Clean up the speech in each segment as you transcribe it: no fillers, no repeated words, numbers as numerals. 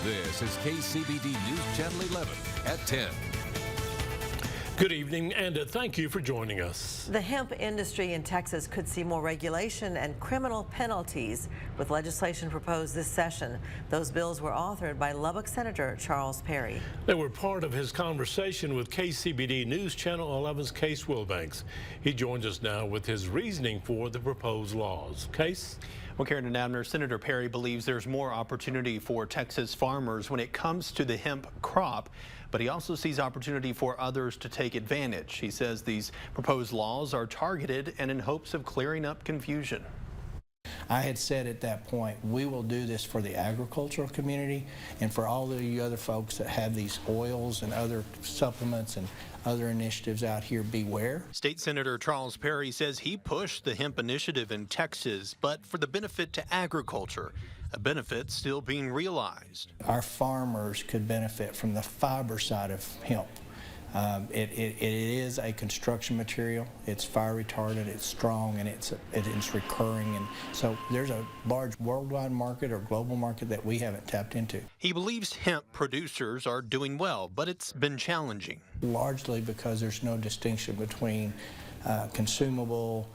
This is KCBD News Channel 11 at 10. Good evening, and thank you for joining us. The hemp industry in Texas could see more regulation and criminal penalties with legislation proposed this session. Those bills were authored by Lubbock Senator Charles Perry. They were part of his conversation with KCBD News Channel 11's Case Wilbanks. He joins us now with his reasoning for the proposed laws. Case? Well, Karen and Abner, Senator Perry believes there's more opportunity for Texas farmers when it comes to the hemp crop, but he also sees opportunity for others to take advantage. He says these proposed laws are targeted and in hopes of clearing up confusion. I had said at that point, we will do this for the agricultural community and for all of you other folks that have these oils and other supplements and other initiatives out here, beware. State Senator Charles Perry says he pushed the hemp initiative in Texas, but for the benefit to agriculture, a benefit still being realized. Our farmers could benefit from the fiber side of hemp. It is a construction material. It's fire retardant, it's strong, and it's recurring. And so there's a large worldwide market or global market that we haven't tapped into. He believes hemp producers are doing well, but it's been challenging. Largely because there's no distinction between consumable,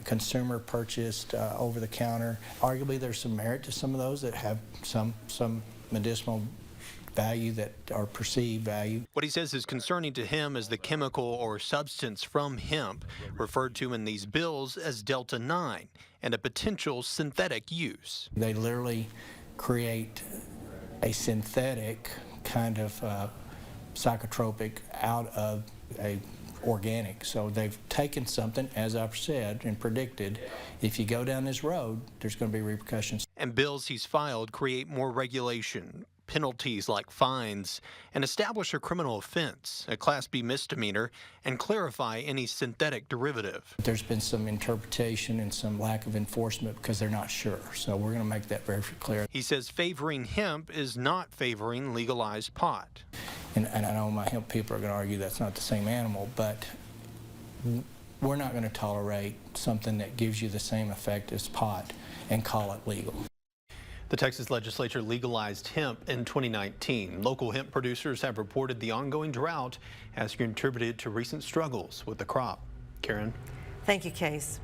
consumer purchased, over the counter. Arguably there's some merit to some of those that have some medicinal value that are perceived value. What he says is concerning to him is the chemical or substance from hemp referred to in these bills as Delta-9 and a potential synthetic use. They literally create a synthetic kind of psychotropic out of a organic. So they've taken something, as I've said and predicted, if you go down this road, there's going to be repercussions. And bills he's filed create more regulation, penalties like fines, and establish a criminal offense, a Class B misdemeanor, and clarify any synthetic derivative. There's been some interpretation and some lack of enforcement because they're not sure. So we're going to make that very clear. He says favoring hemp is not favoring legalized pot. And I know my hemp people are going to argue that's not the same animal, but we're not going to tolerate something that gives you the same effect as pot and call it legal. The Texas legislature legalized hemp in 2019. Local hemp producers have reported the ongoing drought has contributed to recent struggles with the crop. Karen? Thank you, Case.